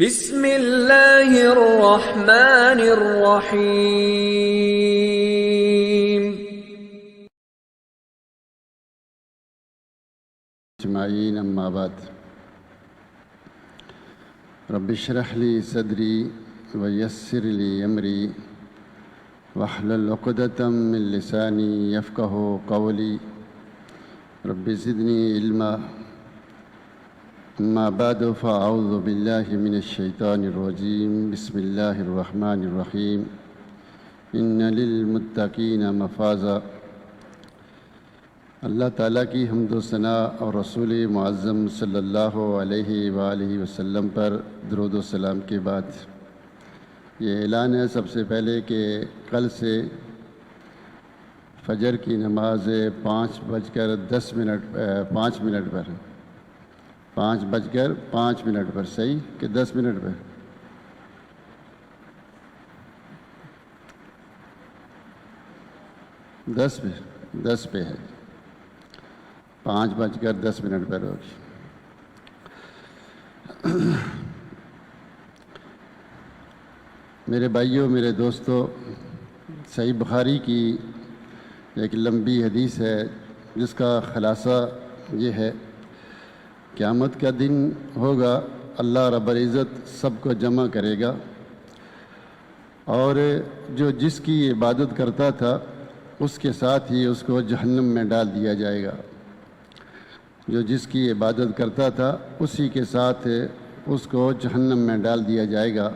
بسم اللہ الرحمن الرحیم۔ اجمعین، اما بعد، رب اشرح لی صدری ویسر لی امری واحلل عقدۃ من لسانی یفقہوا قولی رب زدنی علما۔ اما بعد فاعوذ باللہ من الشیطان الرجیم، بسم اللہ الرحمن الرحیم۔ ان للمتقین مفازا۔ اللہ تعالیٰ کی حمد و ثناء اور رسول معظم صلی اللہ علیہ وآلہ وسلم پر درود و سلام کے بعد یہ اعلان ہے سب سے پہلے کہ کل سے فجر کی نماز 5:05 پر صحیح کہ 10 منٹ پر 10 پہ ہے، 5:10 پر ہوگی۔ میرے بھائیوں، میرے دوستو، صحیح بخاری کی ایک لمبی حدیث ہے جس کا خلاصہ یہ ہے، قیامت کا دن ہوگا، اللہ رب العزت سب کو جمع کرے گا، اور جو جس کی عبادت کرتا تھا اس کے ساتھ ہی اس کو جہنم میں ڈال دیا جائے گا۔ جو جس کی عبادت کرتا تھا اسی کے ساتھ اس کو جہنم میں ڈال دیا جائے گا۔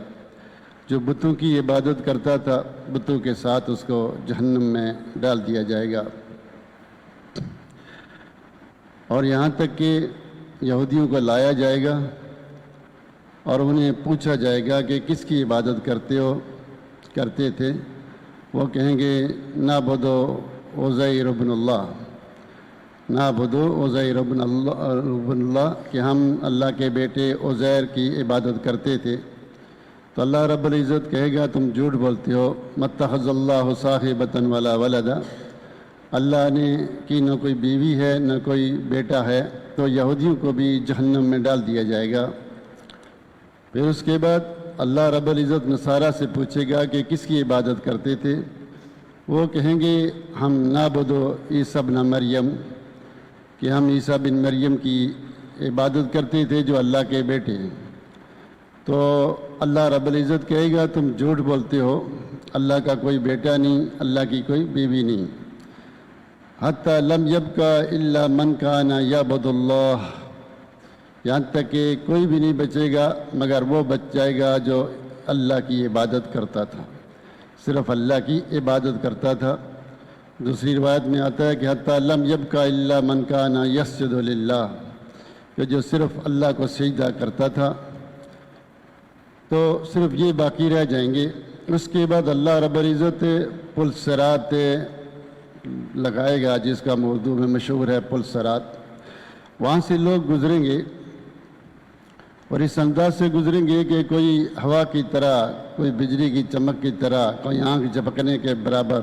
جو بتوں کی عبادت کرتا تھا بتوں کے ساتھ اس کو جہنم میں ڈال دیا جائے گا۔ اور یہاں تک کہ یہودیوں کو لایا جائے گا اور انہیں پوچھا جائے گا کہ کس کی عبادت کرتے تھے؟ وہ کہیں گے نعبدو عزیر ابن اللہ، نعبدو عزیر ابن اللہ، کہ ہم اللہ کے بیٹے عزیر کی عبادت کرتے تھے۔ تو اللہ رب العزت کہے گا تم جھوٹ بولتے ہو، متخذ اللہ صاحبۃ ولا ولدا، اللہ نے کی نہ کوئی بیوی ہے نہ کوئی بیٹا ہے۔ تو یہودیوں کو بھی جہنم میں ڈال دیا جائے گا۔ پھر اس کے بعد اللہ رب العزت نصارہ سے پوچھے گا کہ کس کی عبادت کرتے تھے؟ وہ کہیں گے ہم نعبدو عیسیٰ ابن مریم، کہ ہم عیسیٰ بن مریم کی عبادت کرتے تھے جو اللہ کے بیٹے ہیں۔ تو اللہ رب العزت کہے گا تم جھوٹ بولتے ہو، اللہ کا کوئی بیٹا نہیں، اللہ کی کوئی بیوی نہیں۔ حتی لم یبقى الا من کان یعبد اللہ، یہاں تک کہ کوئی بھی نہیں بچے گا مگر وہ بچ جائے گا جو اللہ کی عبادت کرتا تھا، صرف اللہ کی عبادت کرتا تھا۔ دوسری روایت میں آتا ہے کہ حتی لم یبقى الا من کان یسجد للہ، کہ جو صرف اللہ کو سجدہ کرتا تھا، تو صرف یہ باقی رہ جائیں گے۔ اس کے بعد اللہ رب العزت پل صراط لگائے گا، جس کا اردو میں مشہور ہے پل صراط۔ وہاں سے لوگ گزریں گے اور اس انداز سے گزریں گے کہ کوئی ہوا کی طرح، کوئی بجلی کی چمک کی طرح، کوئی آنکھ جھپکنے کے برابر،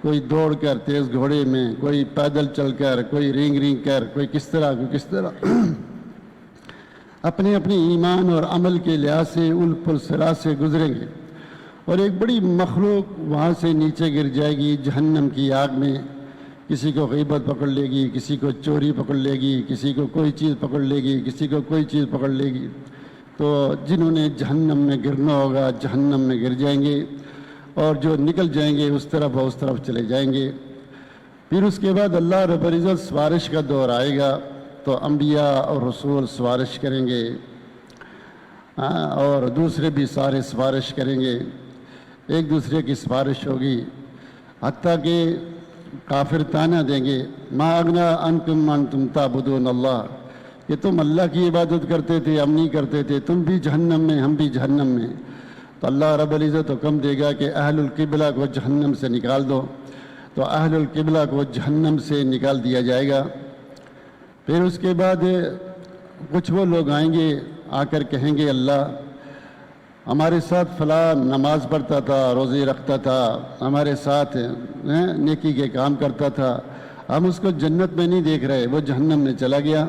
کوئی دوڑ کر تیز گھوڑے میں، کوئی پیدل چل کر، کوئی رینگ کر، کوئی کس طرح اپنے ایمان اور عمل کے لحاظ سے ان پل صراط سے گزریں گے۔ اور ایک بڑی مخلوق وہاں سے نیچے گر جائے گی جہنم کی آگ میں۔ کسی کو غیبت پکڑ لے گی، کسی کو چوری پکڑ لے گی، کسی کو کوئی چیز پکڑ لے گی، کسی کو کوئی چیز پکڑ لے گی۔ تو جنہوں نے جہنم میں گرنا ہوگا جہنم میں گر جائیں گے، اور جو نکل جائیں گے اس طرف چلے جائیں گے۔ پھر اس کے بعد اللہ رب العزت سفارش کا دور آئے گا، تو انبیاء اور رسول سفارش کریں گے، اور دوسرے بھی سارے سفارش کریں گے، ایک دوسرے کی سفارش ہوگی، حتیٰ کہ کافر طعنہ دیں گے ما اغنی عنکم ما انتم تعبدون اللہ، کہ تم اللہ کی عبادت کرتے تھے، ہم نہیں کرتے تھے، تم بھی جہنم میں ہم بھی جہنم میں۔ تو اللہ رب العزت حکم دے گا کہ اہل القبلہ کو جہنم سے نکال دو، تو اہل القبلہ کو جہنم سے نکال دیا جائے گا۔ پھر اس کے بعد کچھ وہ لوگ آئیں گے، آ کر کہیں گے اللہ ہمارے ساتھ فلاں نماز پڑھتا تھا، روزے رکھتا تھا، ہمارے ساتھ نیکی کے کام کرتا تھا، ہم اس کو جنت میں نہیں دیکھ رہے، وہ جہنم میں چلا گیا۔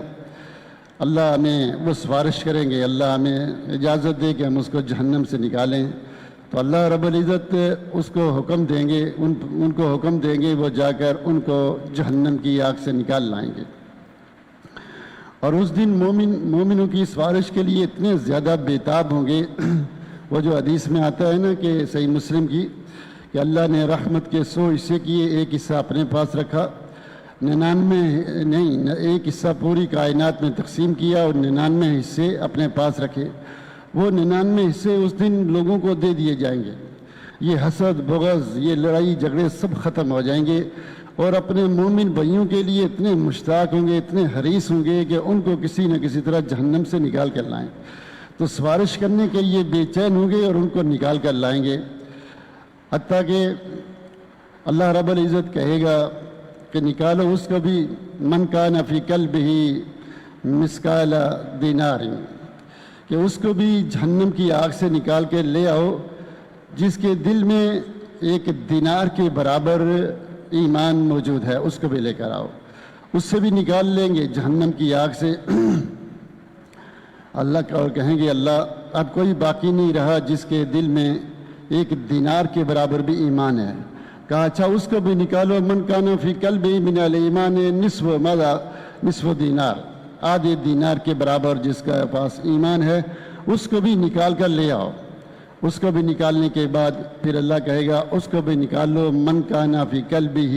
اللہ ہمیں وہ سفارش کریں گے، اللہ ہمیں اجازت دے کہ ہم اس کو جہنم سے نکالیں، تو اللہ رب العزت اس کو حکم دیں گے، ان کو حکم دیں گے، وہ جا کر ان کو جہنم کی آگ سے نکال لائیں گے۔ اور اس دن مومنوں کی سفارش کے لیے اتنے زیادہ بےتاب ہوں گے، وہ جو حدیث میں آتا ہے نا کہ صحیح مسلم کی، کہ اللہ نے رحمت کے 100 حصے کیے، ایک حصہ اپنے پاس رکھا، 99 نہیں، ایک حصہ پوری کائنات میں تقسیم کیا اور 99 حصے اپنے پاس رکھے۔ وہ 99 حصے اس دن لوگوں کو دے دیے جائیں گے۔ یہ حسد، بغض، یہ لڑائی جھگڑے سب ختم ہو جائیں گے، اور اپنے مومن بھائیوں کے لیے اتنے مشتاق ہوں گے، اتنے حریص ہوں گے کہ ان کو کسی نہ کسی طرح جہنم سے نکال کر لائیں، تو سفارش کرنے کے لیے بے چین ہوں گے اور ان کو نکال کر لائیں گے، حتیٰ کہ اللہ رب العزت کہے گا کہ نکالو اس کو بھی، من کان فی قلبہ مثقال دینار، کہ اس کو بھی جہنم کی آگ سے نکال کے لے آؤ جس کے دل میں ایک دینار کے برابر ایمان موجود ہے، اس کو بھی لے کر آؤ، اس سے بھی نکال لیں گے جہنم کی آگ سے۔ اللہ کا اور کہیں گے اللہ اب کوئی باقی نہیں رہا جس کے دل میں ایک دینار کے برابر بھی ایمان ہے۔ کہا اچھا اس کو بھی نکالو، من کان فی قلبہ من الایمان نصف دینار، آدھے دینار کے برابر جس کا پاس ایمان ہے، اس کو بھی نکال کر لے آؤ۔ اس کو بھی نکالنے کے بعد پھر اللہ کہے گا اس کو بھی نکال لو، من کان فی قلبہ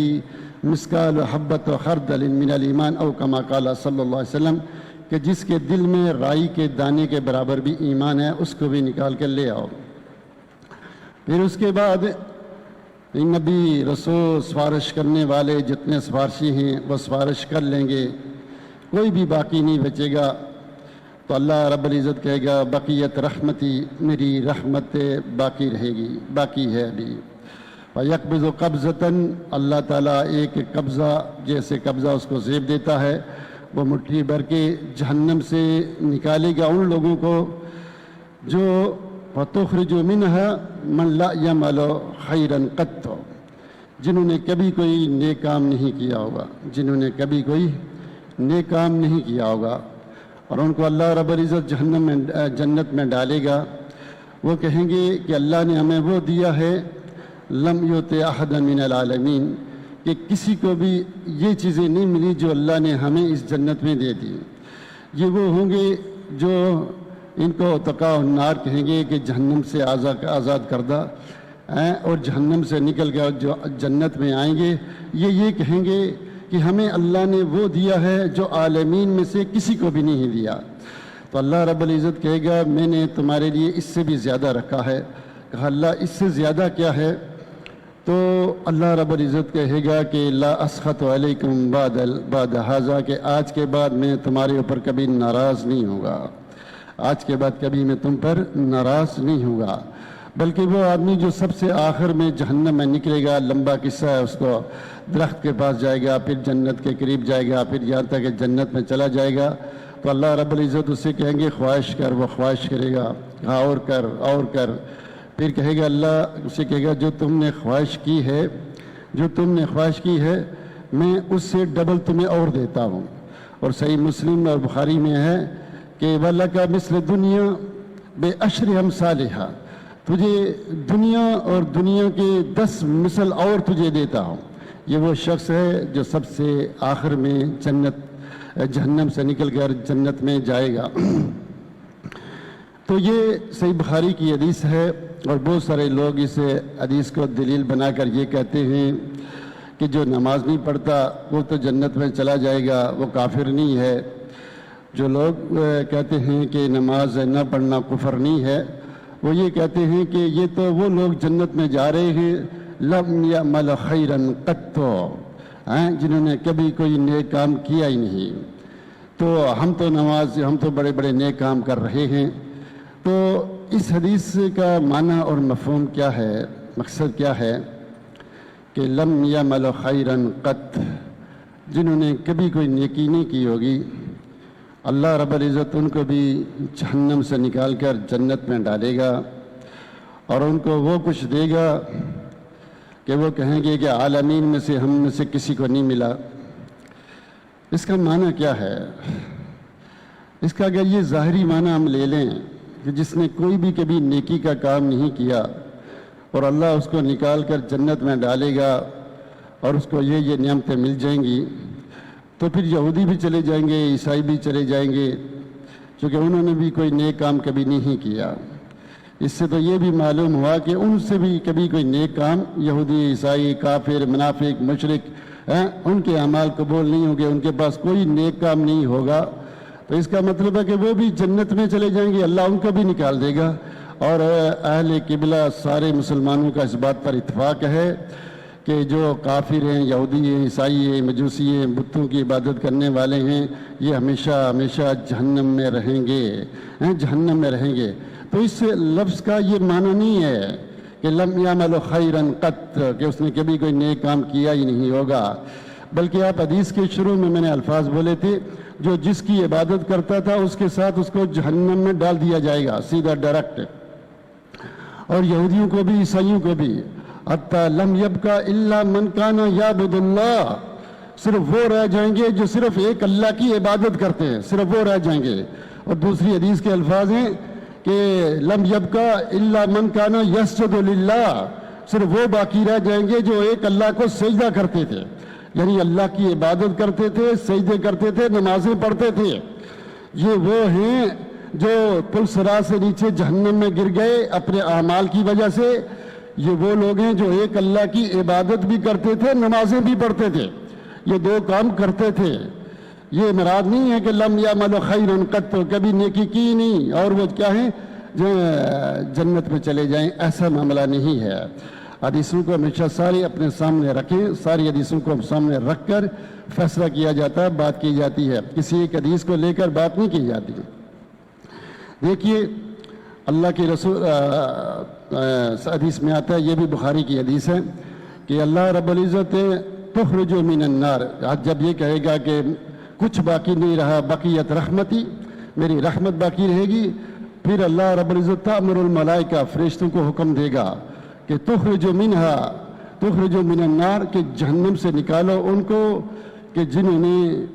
مثقال حبۃ خردل من الایمان او کما قال صلی اللہ علیہ وسلم، کہ جس کے دل میں رائی کے دانے کے برابر بھی ایمان ہے، اس کو بھی نکال کر لے آؤ۔ پھر اس کے بعد نبی رسول سفارش کرنے والے جتنے سفارشی ہیں وہ سفارش کر لیں گے، کوئی بھی باقی نہیں بچے گا، تو اللہ رب العزت کہے گا بقیت رحمتی، میری رحمت باقی رہے گی، باقی ہے ابھی۔ فَيَقْبِضُ قَبْضَةً، اللہ تعالیٰ ایک قبضہ جیسے قبضہ اس کو زیب دیتا ہے، وہ مٹھی بھر کے جہنم سے نکالے گا ان لوگوں کو جو وَتُخْرِجُ مِنْهَا مَنْ لَا يَعْمَلُ خَيْرًا قَطُّ، جنہوں نے کبھی کوئی نیک کام نہیں کیا ہوگا، جنہوں نے کبھی کوئی نیک کام نہیں کیا ہوگا، اور ان کو اللہ رب العزت جنت میں ڈالے گا۔ وہ کہیں گے کہ اللہ نے ہمیں وہ دیا ہے لم یؤت احدا من العالمین، کہ کسی کو بھی یہ چیزیں نہیں ملی جو اللہ نے ہمیں اس جنت میں دے دی۔ یہ وہ ہوں گے جو ان کو اتقاء النار کہیں گے کہ جہنم سے آزاد کردہ ہیں، اور جہنم سے نکل کر جو جنت میں آئیں گے یہ کہیں گے کہ ہمیں اللہ نے وہ دیا ہے جو عالمین میں سے کسی کو بھی نہیں دیا۔ تو اللہ رب العزت کہے گا میں نے تمہارے لیے اس سے بھی زیادہ رکھا ہے۔ کہا اللہ اس سے زیادہ کیا ہے؟ تو اللہ رب العزت کہے گا کہ لا اسخط علیکم بعد ھذا، کہ آج کے بعد میں تمہارے اوپر کبھی ناراض نہیں ہوگا، آج کے بعد کبھی میں تم پر ناراض نہیں ہوگا۔ بلکہ وہ آدمی جو سب سے آخر میں جہنم میں نکلے گا، لمبا قصہ ہے، اس کو درخت کے پاس جائے گا، پھر جنت کے قریب جائے گا، پھر یہاں تک کہ جنت میں چلا جائے گا، تو اللہ رب العزت اسے کہیں گے خواہش کر، وہ خواہش کرے گا، اور کر اور کر، پھر کہے گا اللہ اسے کہے گا جو تم نے خواہش کی ہے، جو تم نے خواہش کی ہے میں اس سے ڈبل تمہیں اور دیتا ہوں۔ اور صحیح مسلم اور بخاری میں ہے کہ وَلَكَ مِثْلُ دُنْيَا بِعَشْرِ أَمْثَالِهَا، تجھے دنیا اور دنیا کے 10 مثل اور تجھے دیتا ہوں۔ یہ وہ شخص ہے جو سب سے آخر میں جہنم سے نکل کر جنت میں جائے گا۔ تو یہ صحیح بخاری کی حدیث ہے، اور بہت سارے لوگ اس حدیث کو دلیل بنا کر یہ کہتے ہیں کہ جو نماز نہیں پڑھتا وہ تو جنت میں چلا جائے گا، وہ کافر نہیں ہے۔ جو لوگ کہتے ہیں کہ نماز نہ پڑھنا کفر نہیں ہے، وہ یہ کہتے ہیں کہ یہ تو وہ لوگ جنت میں جا رہے ہیں لم یعمل خیرا قط، جنہوں نے کبھی کوئی نیک کام کیا ہی نہیں، تو ہم تو بڑے بڑے نیک کام کر رہے ہیں۔ تو اس حدیث کا معنی اور مفہوم کیا ہے، مقصد کیا ہے کہ لم یعمل خیرا قط، جنہوں نے کبھی کوئی نیکی نہیں کی ہوگی، اللہ رب العزت ان کو بھی جہنم سے نکال کر جنت میں ڈالے گا، اور ان کو وہ کچھ دے گا کہ وہ کہیں گے کہ عالمین میں سے ہم میں سے کسی کو نہیں ملا۔ اس کا معنی کیا ہے؟ اس کا اگر یہ ظاہری معنی ہم لے لیں کہ جس نے کوئی بھی کبھی نیکی کا کام نہیں کیا اور اللہ اس کو نکال کر جنت میں ڈالے گا اور اس کو یہ نعمتیں مل جائیں گی، تو پھر یہودی بھی چلے جائیں گے، عیسائی بھی چلے جائیں گے، چونکہ انہوں نے بھی کوئی نیک کام کبھی نہیں کیا۔ اس سے تو یہ بھی معلوم ہوا کہ ان سے بھی کبھی کوئی نیک کام یہودی، عیسائی، کافر، منافق، مشرک ان کے اعمال قبول نہیں ہوں گے، ان کے پاس کوئی نیک کام نہیں ہوگا۔ تو اس کا مطلب ہے کہ وہ بھی جنت میں چلے جائیں گے، اللہ ان کو بھی نکال دے گا۔ اور اہل قبلہ سارے مسلمانوں کا اس بات پر اتفاق ہے کہ جو کافر ہیں، یہودی ہیں، عیسائی ہیں، مجوسی ہیں، بتوں کی عبادت کرنے والے ہیں، یہ ہمیشہ ہمیشہ جہنم میں رہیں گے، جہنم میں رہیں گے۔ تو اس لفظ کا یہ معنی نہیں ہے کہ لم یعمل خیرا قط، کہ اس نے کبھی کوئی نیک کام کیا ہی نہیں ہوگا، بلکہ آپ حدیث کے شروع میں نے الفاظ بولے تھے، جو جس کی عبادت کرتا تھا اس کے ساتھ اس کو جہنم میں ڈال دیا جائے گا، سیدھا ڈائریکٹ۔ اور یہودیوں کو بھی، عیسائیوں کو بھی، حتی لم یبقى الا من کان یعبد اللہ، صرف وہ رہ جائیں گے جو صرف ایک اللہ کی عبادت کرتے ہیں، صرف وہ رہ جائیں گے۔ اور دوسری حدیث کے الفاظ ہیں کہ لم یبقى الا من کان یسجد للہ، صرف وہ باقی رہ جائیں گے جو ایک اللہ کو سجدہ کرتے تھے، یعنی اللہ کی عبادت کرتے تھے، سجدے کرتے تھے، نمازیں پڑھتے تھے۔ یہ وہ ہیں جو پل صراط سے نیچے جہنم میں گر گئے اپنے اعمال کی وجہ سے۔ یہ وہ لوگ ہیں جو ایک اللہ کی عبادت بھی کرتے تھے، نمازیں بھی پڑھتے تھے، یہ دو کام کرتے تھے۔ یہ مراد نہیں ہے کہ لم یعمل خیرا قط، کبھی نیکی کی نہیں اور وہ کیا ہیں جو جنت میں چلے جائیں، ایسا معاملہ نہیں ہے۔ حدیثوں کو ہمیشہ ساری اپنے سامنے رکھیں، ساری حدیثوں کو سامنے رکھ کر فیصلہ کیا جاتا ہے، بات کی جاتی ہے، کسی ایک حدیث کو لے کر بات نہیں کی جاتی۔ دیکھیے اللہ کے رسول حدیث میں آتا ہے، یہ بھی بخاری کی حدیث ہے کہ اللہ رب العزت تخرج من النار، جب یہ کہے گا کہ کچھ باقی نہیں رہا، بقیت رحمتی، میری رحمت باقی رہے گی، پھر اللہ رب العزت تأمر الملائکہ، فرشتوں کو حکم دے گا کہ تخرج من النار، کہ جہنم سے نکالو ان کو کہ جنہوں نے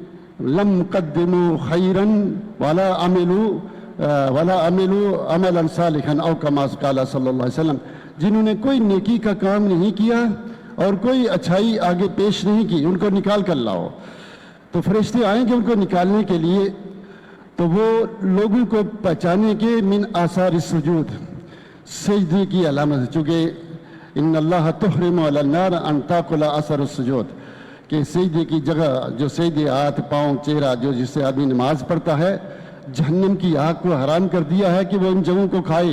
لم قدموا خیرا ولا عملوا عملا صالحا او کما قال صلی اللہ علیہ وسلم، جنہوں نے کوئی نیکی کا کام نہیں کیا اور کوئی اچھائی آگے پیش نہیں کی، ان کو نکال کر لاؤ۔ تو فرشتے آئیں گے ان کو نکالنے کے لیے، تو وہ لوگوں کو پہچانے کے من آثار السجود، سجدے کی علامت، چونکہ ان اللہ تحرم علی النار ان تاکل اثر السجود، کہ سجدے کی جگہ جو سجدے، ہاتھ، پاؤں، چہرہ، جس سے آدمی نماز پڑھتا ہے، جہنم کی آگ کو حرام کر دیا ہے کہ وہ ان جگہوں کو کھائے۔